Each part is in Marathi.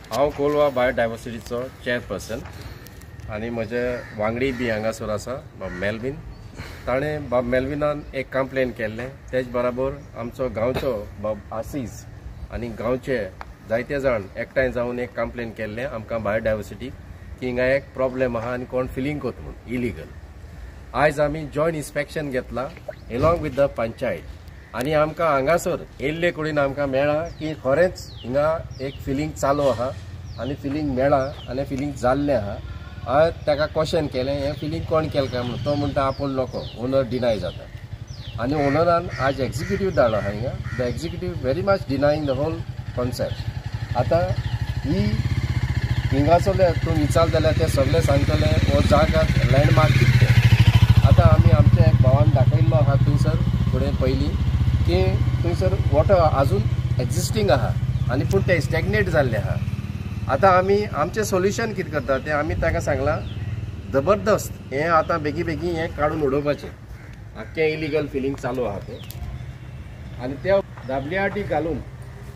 हांव कोलवा बायोडायवर्सिटीचो चेअरपर्सन आनी म्हजे वांगडी बी हांगासर आसा बाब मेल्विन. ताणें बाब मेल्विनान एक कंप्लेन केल्लें. तेच बराबर आमचो गांवचो बाब आसीस आनी गांवचे जायते जाण एकठांय जावन एक कंप्लेन केल्लें आमकां बायोडायवर्सिटी की हिंगा एक प्रॉब्लेम आहा आनी कोण फिलींग कोत म्हूण इलिगल. आयज आमी जॉयंट इन्स्पेक्शन घेतला एलॉंग विथ द पंचायत आनी आमकां हांगासर येयल्ले कडेन आमकां मेळ्ळा की खरेंच हिंगा एक फिलींग चालू आहा आनी फिलींग मेळ्ळा आनी फिलींग जाल्लें आहा. हांवें ताका क्वेश्चन केलें हें फिलींग कोण केलें काय म्हणून. तो म्हणटा आपूण नको, ओनर डिनाय जाता. आनी ओनरान आज एक्झिक्युटीव धाडलो आहा हिंगा. The executive very much denying the whole concept. आतां ही हिंगासरले तूं विचार जाल्यार ते सगळे सांगतले हो जागात लँडमार्क कितें. आतां आमी आमच्या एक भावान दाखयल्लो आहा थंयसर फुडें पयलीं की थंयसर वॉटर आजून एक्झिस्टींग आहा आनी पूण ते स्टॅग्नेट जाल्ले आहा. आतां आमी आमचें सोल्युशन कितें करता तें आमी ताका सांगलां जबरदस्त हें आतां बेगी हें काडून उडोवपाचें. आख्खें इलिगल फिलींग चालू आहा तें आनी ते WRT घालून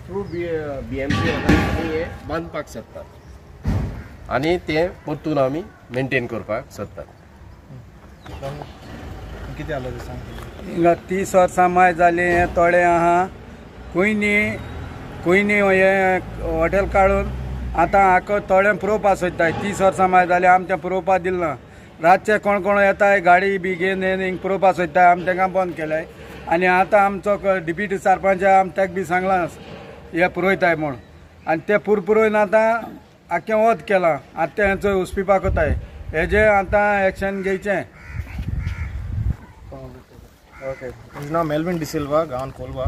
थ्रू BMC आमी हें बांदपाक सोदतात आनी तें परतून आमी मेनटेन करपाक सोदतात. कितें जालो तें सांग. हिंगा 30 वर्सां माय जालीं. हें थोडे आहा कुयनी हें हॉटेल काडून आतां हाका थोडे पुरोवपा सोदताय. 30 वर्सां माय जालीं आमच्या पुरोवपा दिल ना. रातचे कोण कोण येताय गाडी बी घेवन हिंग पुरोवपा सोदताय. आमी तांकां बंद केल्याय आनी आतां आमचो डिप्युटी सरपंच आमी ताका बी सांगलां हे पुरोयताय म्हूण आनी ते पुरोवन आतां आख्खें वत केलां. आतां ते हेचो हुस्पिपा कोताय. हेजें आतां एक्शन घेवचें. ओके. इज नाव मेल्विन डिसिल्वा, गांवन कोलवा.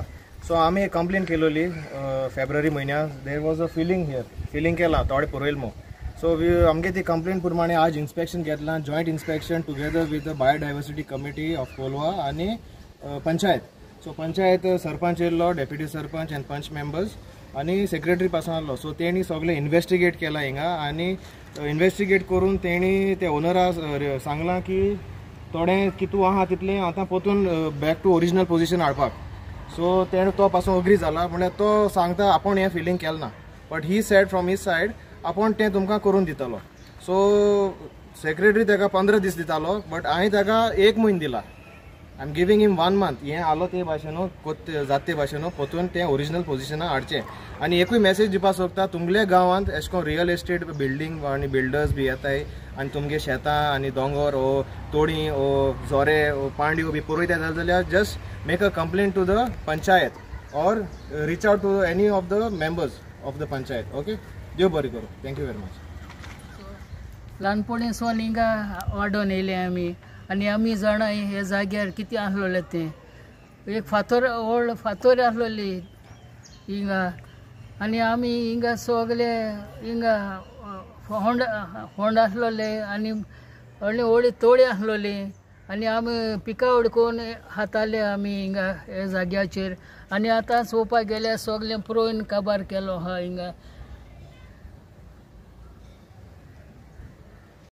सो आमी एक कंप्लेन केलोली फेब्रुवारी म्हयन्याक. There was a filling here. Filling केलां थोडे पुरोयल मो. सो आमगे ती कंप्लेन प्रमाणे आज इन्स्पेक्शन घेतलां. Joint inspection together with the biodiversity committee of Kolwa आनी पंचायत. सो पंचायत सरपंच येयल्लो, deputy sarpanch and punch members आनी सेक्रेटरी पासून आहलो. सो तेणी सगळें इन्वेस्टिगेट केलां हिंगा आनी इन्वेस्टिगेट करून तेणी ते ओनरा सांगलां की थोडें कितू आहा तितलें आतां पोतून बॅक टू ओरिजिनल पोजिशन हाडपाक. सो तेणें तो पासून अग्री जाला. म्हळ्यार तो सांगता आपूण हें फिलींग केलें ना but he said from his side आपूण तें तुमकां करून दितालो. सो सेक्रेटरी ताका 15 दीस दितालो बट हांवें ताका 1 म्हयनो दिला. I am giving him 1 month. हें आलो ते भाशेन जाता ते भाशेन पोतून तें ओरिजिनल पोजिशनां हाडचें. आनी एकूय मेसेज दिवपाक सोदता तुमगे गांवांत एश कोन्न रियल एस्टेट बिल्डींग आनी बिल्डर्स बी येताय आनी तुमगे शेतां आनी दोंगर ओ तोडी ओ जोरे ओ पांड्यो बी पुरोयता जाल्यार just make a complain to the panchayat or reach out to any of the members of the panchayat. Okay. देव बरें करूं. Thank you very much. ल्हानपणीसून हिंगा वाडोवन येयले आमी आनी आमी जाणाय हे जाग्यार कितें आसलोलें तें. एक व्हड फातर आसलोली हिंगा आनी आमी हिंगा सगळे हिंगा होंड आसलोले आनी व्हडली तोडी आसलोली आनी आमी पिका उडकून हाताले आमी हिंगा हे जाग्याचेर. आनी आतां चोवपाक गेल्यार सगळें पुरोवन काबार केलो आहा हिंगा.